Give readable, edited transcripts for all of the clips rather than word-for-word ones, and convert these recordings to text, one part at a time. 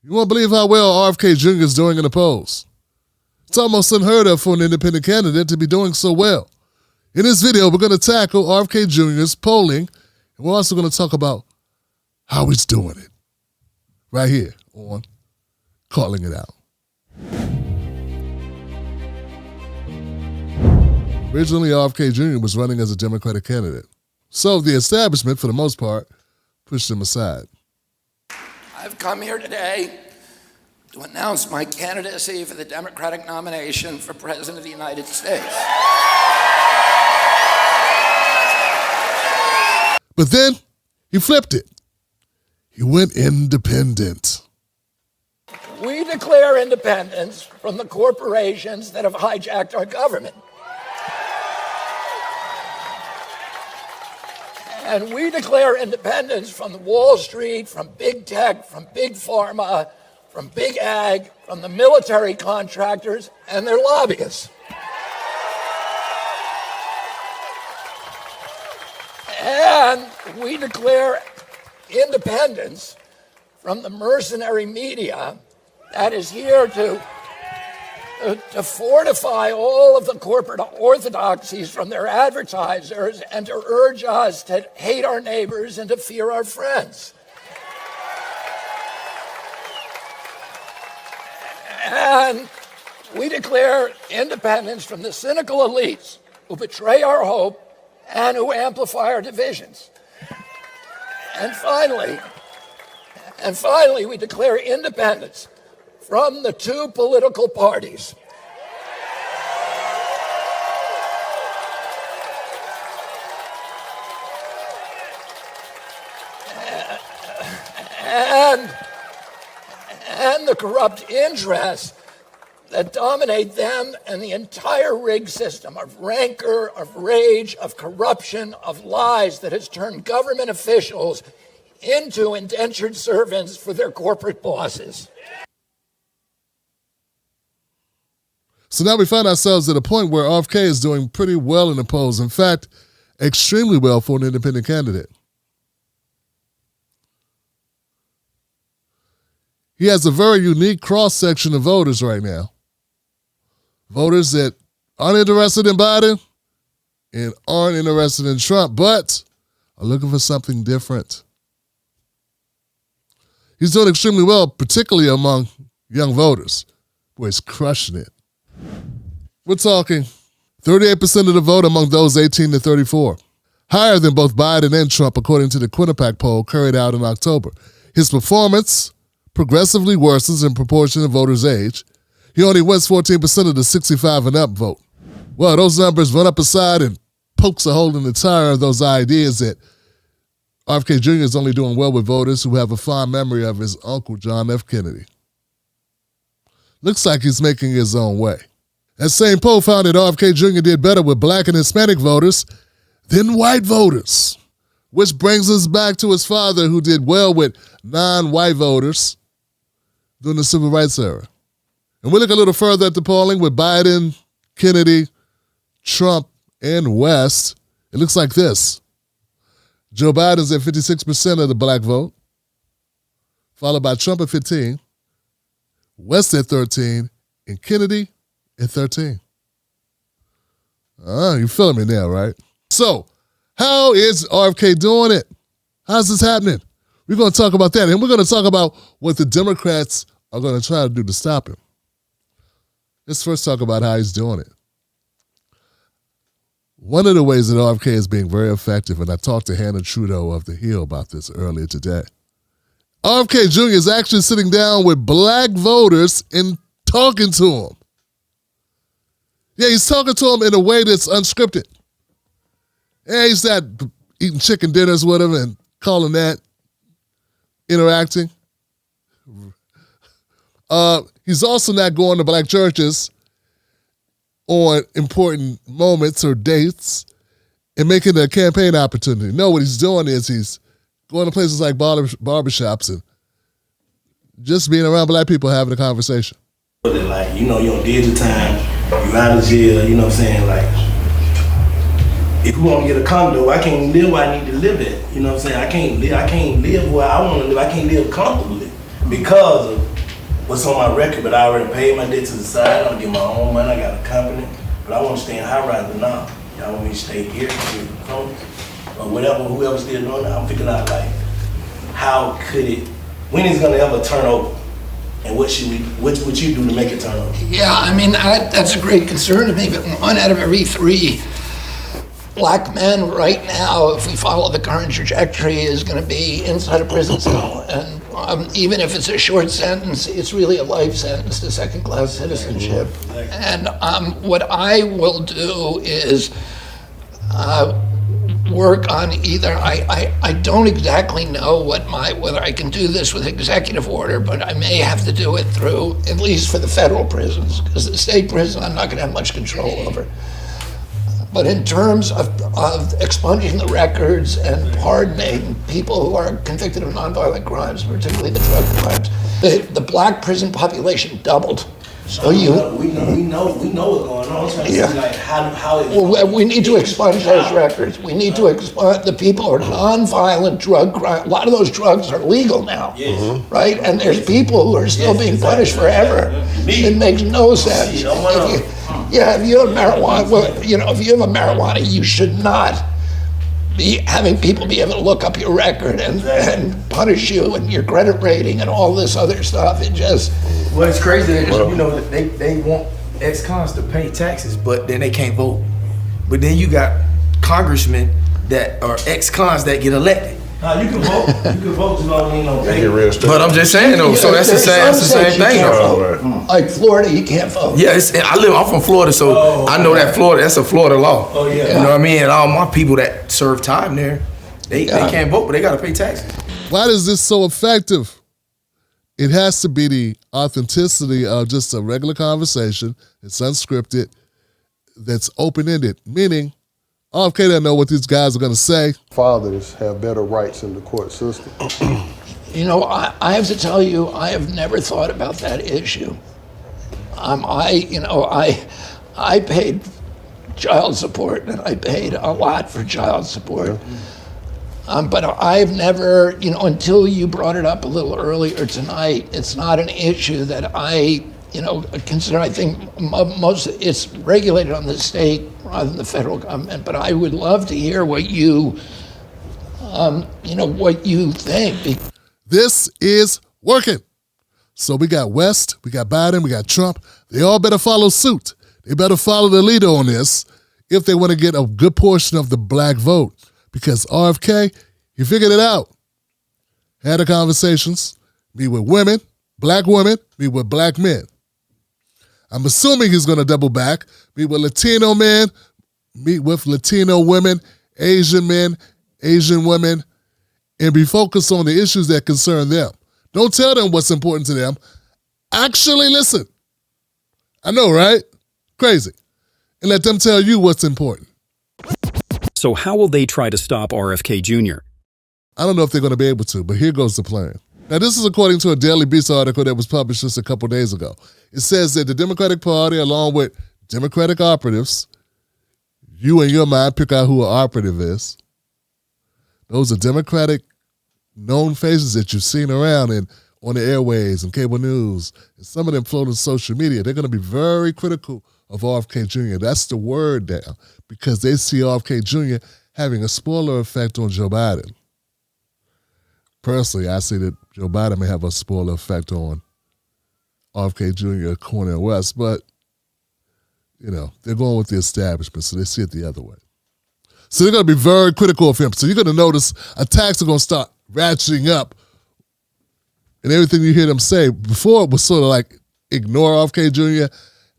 You won't believe how well RFK Jr. is doing in the polls. It's almost unheard of for an independent candidate to be doing so well. In this video, we're going to tackle RFK Jr.'s polling, and we're also going to talk about how he's doing it. Right here on Calling It Out. Originally, RFK Jr. was running as a Democratic candidate. So the establishment, for the most part, pushed him aside. I've come here today to announce my candidacy for the Democratic nomination for President of the United States. But then he flipped it. He went independent. We declare independence from the corporations that have hijacked our government. And we declare independence from Wall Street, from big tech, from big pharma, from big ag, from the military contractors and their lobbyists. And we declare independence from the mercenary media that is here to fortify all of the corporate orthodoxies from their advertisers and to urge us to hate our neighbors and to fear our friends. And we declare independence from the cynical elites who betray our hope and who amplify our divisions. And finally, we declare independence from the two political parties. And the corrupt interests that dominate them and the entire rigged system of rancor, of rage, of corruption, of lies that has turned government officials into indentured servants for their corporate bosses. So now we find ourselves at a point where RFK is doing pretty well in the polls. In fact, extremely well for an independent candidate. He has a very unique cross-section of voters right now. Voters that aren't interested in Biden and aren't interested in Trump, but are looking for something different. He's doing extremely well, particularly among young voters. Boy, he's crushing it. We're talking 38% of the vote among those 18 to 34, higher than both Biden and Trump, according to the Quinnipiac poll carried out in October. His performance progressively worsens in proportion to voters' age. He only wins 14% of the 65 and up vote. Well, those numbers run up aside and pokes a hole in the tire of those ideas that RFK Jr. is only doing well with voters who have a fond memory of his uncle, John F. Kennedy. Looks like he's making his own way. That same poll found that RFK Jr. did better with black and Hispanic voters than white voters, which brings us back to his father, who did well with non-white voters during the Civil Rights era. And we look a little further at the polling with Biden, Kennedy, Trump, and West. It looks like this. Joe Biden's at 56% of the black vote, followed by Trump at 15%, West at 13%, and Kennedy at 13%. You feeling me now, right? So, how is RFK doing it? How's this happening? We're going to talk about that, and we're going to talk about what the Democrats are going to try to do to stop him. Let's first talk about how he's doing it. One of the ways that RFK is being very effective, and I talked to Hannah Trudeau of The Hill about this earlier today, RFK Jr. is actually sitting down with black voters and talking to them. Yeah, he's talking to them in a way that's unscripted. Yeah, he's not eating chicken dinners with them and calling that interacting. He's also not going to black churches on important moments or dates and making it a campaign opportunity. No, what he's doing is he's going to places like barbershops and just being around black people having a conversation. Like, you on digital time, you out of jail, you know what I'm saying? Like, if we want to get a condo, I can't live where I need to live at. You know what I'm saying? I can't live where I want to live. I can't live comfortably. because of what's on my record, but I already paid my debt to the side. I'm getting my own money. I got a company, but I want to stay in high rise now. Y'all want me to stay here, or whatever, whoever's still doing it. I'm figuring out like, how could it, when is it gonna ever turn over? And what would you do to make it turn over? Yeah, I mean, that's a great concern to me, but 1 out of every 3 black men right now, if we follow the current trajectory, is going to be inside a prison cell. And even if it's a short sentence, it's really a life sentence to second-class citizenship. And what I will do is work on either, I don't exactly know whether I can do this with executive order, but I may have to do it through, at least for the federal prisons, because the state prison I'm not going to have much control over. But in terms of expunging the records and pardoning people who are convicted of nonviolent crimes, particularly the drug crimes, the black prison population doubled. So we know what's going on. I'm trying to see like how it. Well, we need to expunge those records. We need to expunge the people who are nonviolent drug crime. A lot of those drugs are legal now, right? And there's people who are still being punished forever. It makes no sense. If you have marijuana, well, you know, if you have a marijuana, you should not be having people be able to look up your record and punish you and your credit rating and all this other stuff. It just. Well, it's crazy. You know, they want ex-cons to pay taxes, but then they can't vote. But then you got congressmen that are ex-cons that get elected. You can vote. You can vote as long as you don't pay. But I'm just saying though. So that's the same thing. Though. Like Florida, you can't vote. Yeah, I'm from Florida, so I know that Florida. That's a Florida law. Oh yeah. You know what I mean? And all my people that serve time there, they can't vote, but they got to pay taxes. Why is this so effective? It has to be the authenticity of just a regular conversation. It's unscripted. That's open-ended, meaning RFK doesn't know what these guys are going to say. Fathers have better rights in the court system. You know, I have to tell you, I have never thought about that issue. I paid child support, and I paid a lot for child support. But I've never, until you brought it up a little earlier tonight, it's not an issue that I consider. I think it's regulated on the state rather than the federal government. But I would love to hear what you think. This is working. So we got West, we got Biden, we got Trump. They all better follow suit. They better follow the leader on this if they want to get a good portion of the black vote. Because RFK, he figured it out. Had the conversations, meet with women, meet with black men. I'm assuming he's going to double back, meet with Latino men, meet with Latino women, Asian men, Asian women, and be focused on the issues that concern them. Don't tell them what's important to them. Actually listen. I know, right? Crazy. And let them tell you what's important. So how will they try to stop RFK Jr.? I don't know if they're going to be able to, but here goes the plan. Now, this is according to a Daily Beast article that was published just a couple days ago. It says that the Democratic Party, along with Democratic operatives, you in your mind pick out who an operative is. Those are Democratic known faces that you've seen around and on the airways and cable news, and some of them float on social media. They're going to be very critical of RFK Jr. That's the word now, because they see RFK Jr. having a spoiler effect on Joe Biden. Personally, I see that Joe Biden may have a spoiler effect on RFK Jr., Cornel West, but, they're going with the establishment, so they see it the other way. So they're going to be very critical of him. So you're going to notice attacks are going to start ratcheting up, and everything you hear them say. Before it was sort of like ignore RFK Jr.,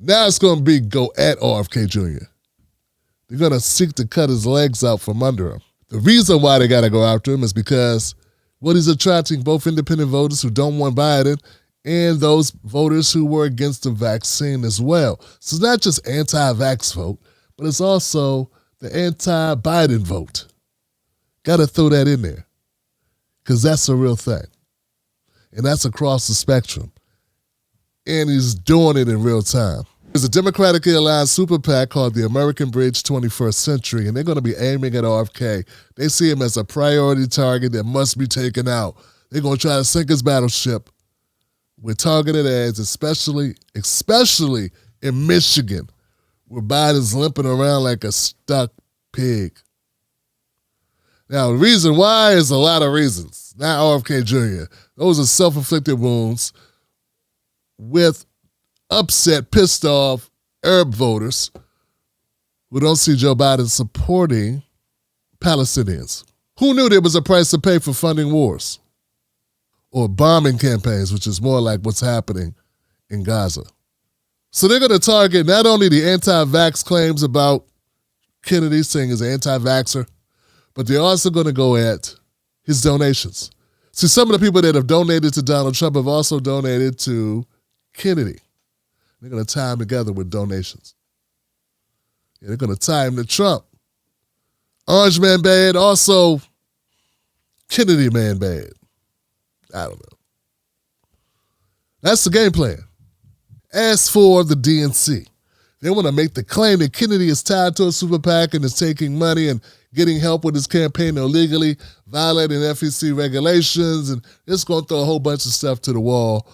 now it's going to be go at RFK Jr. They're going to seek to cut his legs out from under him. The reason why they got to go after him is because he's attracting both independent voters who don't want Biden and those voters who were against the vaccine as well. So it's not just anti-vax vote, but it's also the anti-Biden vote. Got to throw that in there, because that's a real thing. And that's across the spectrum. And he's doing it in real time. There's a Democratically aligned super PAC called the American Bridge 21st Century, and they're going to be aiming at RFK. They see him as a priority target that must be taken out. They're going to try to sink his battleship with targeted ads, especially in Michigan, where Biden's limping around like a stuck pig. Now, the reason why is a lot of reasons. Not RFK Jr. Those are self-inflicted wounds with upset, pissed off Arab voters who don't see Joe Biden supporting Palestinians. Who knew there was a price to pay for funding wars or bombing campaigns, which is more like what's happening in Gaza? So they're going to target not only the anti-vax claims about Kennedy saying he's an anti-vaxxer, but they're also going to go at his donations. See, some of the people that have donated to Donald Trump have also donated to Kennedy. They're going to tie him together with donations. Yeah, they're going to tie him to Trump. Orange man bad, also Kennedy man bad. I don't know. That's the game plan. As for the DNC, they want to make the claim that Kennedy is tied to a super PAC and is taking money and getting help with his campaign illegally, violating FEC regulations, and it's going to throw a whole bunch of stuff to the wall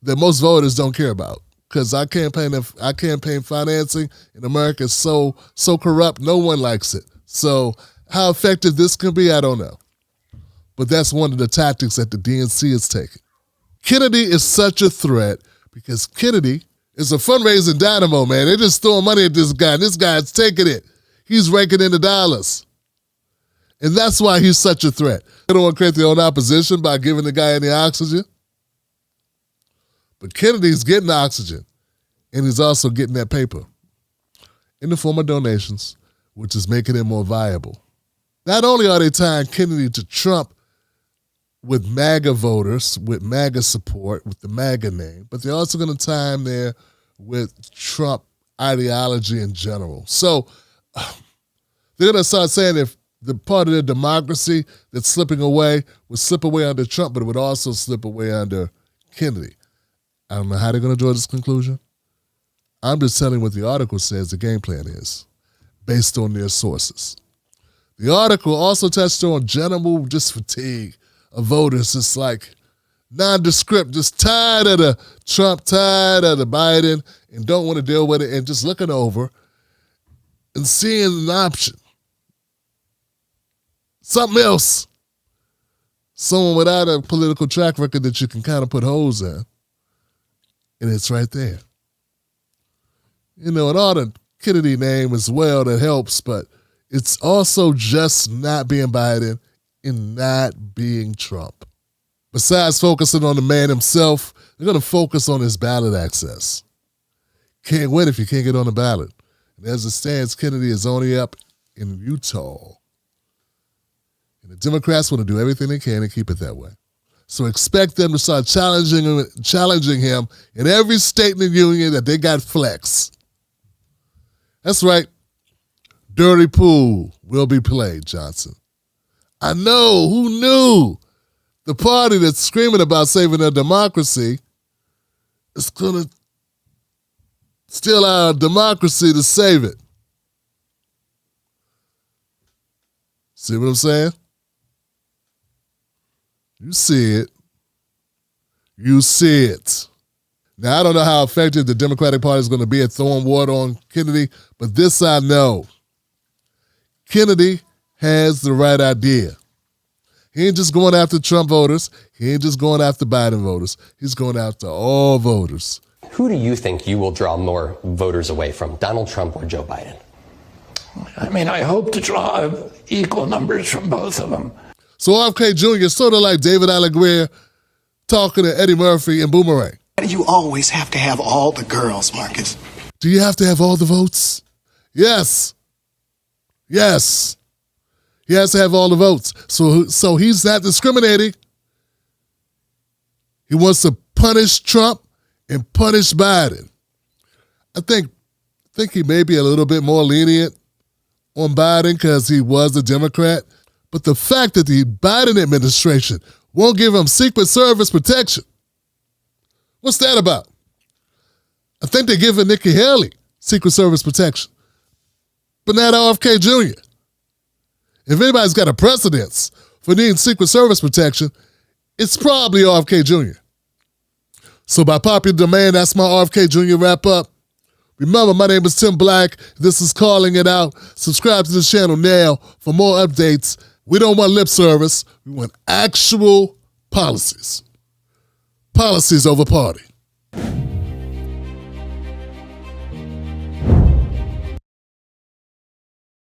that most voters don't care about. Because our campaign financing in America is so corrupt, no one likes it. So how effective this can be, I don't know. But that's one of the tactics that the DNC is taking. Kennedy is such a threat because Kennedy is a fundraising dynamo, man. They're just throwing money at this guy, and this guy's taking it. He's raking in the dollars. And that's why he's such a threat. They don't want to create their own opposition by giving the guy any oxygen. But Kennedy's getting oxygen, and he's also getting that paper in the form of donations, which is making it more viable. Not only are they tying Kennedy to Trump with MAGA voters, with MAGA support, with the MAGA name, but they're also going to tie him there with Trump ideology in general. So they're going to start saying if the part of their democracy that's slipping away would slip away under Trump, but it would also slip away under Kennedy. I don't know how they're going to draw this conclusion. I'm just telling what the article says the game plan is, based on their sources. The article also touched on general just fatigue of voters, just like nondescript, just tired of the Trump, tired of the Biden, and don't want to deal with it, and just looking over and seeing an option. Something else. Someone without a political track record that you can kind of put holes in. And it's right there. You know, and all the Kennedy name as well that helps, but it's also just not being Biden and not being Trump. Besides focusing on the man himself, they're going to focus on his ballot access. Can't win if you can't get on the ballot. And as it stands, Kennedy is only up in Utah. And the Democrats want to do everything they can to keep it that way. So expect them to start challenging him in every state in the union that they got flex. That's right. Dirty pool will be played, Johnson. I know. Who knew? The party that's screaming about saving their democracy is going to steal our democracy to save it. See what I'm saying? You see it. You see it. Now, I don't know how effective the Democratic Party is going to be at throwing water on Kennedy, but this I know. Kennedy has the right idea. He ain't just going after Trump voters. He ain't just going after Biden voters. He's going after all voters. Who do you think you will draw more voters away from, Donald Trump or Joe Biden? I mean, I hope to draw equal numbers from both of them. So RFK Jr. is sort of like David Alighieri talking to Eddie Murphy in Boomerang. Why do you always have to have all the girls, Marcus? Do you have to have all the votes? Yes. Yes. He has to have all the votes. So he's not discriminating. He wants to punish Trump and punish Biden. I think he may be a little bit more lenient on Biden because he was a Democrat. But the fact that the Biden administration won't give him Secret Service protection, what's that about? I think they're giving Nikki Haley Secret Service protection, but not RFK Jr. If anybody's got a precedence for needing Secret Service protection, it's probably RFK Jr. So by popular demand, that's my RFK Jr. wrap up. Remember, my name is Tim Black. This is Calling It Out. Subscribe to the channel now for more updates. We don't want lip service. We want actual policies. Policies over party.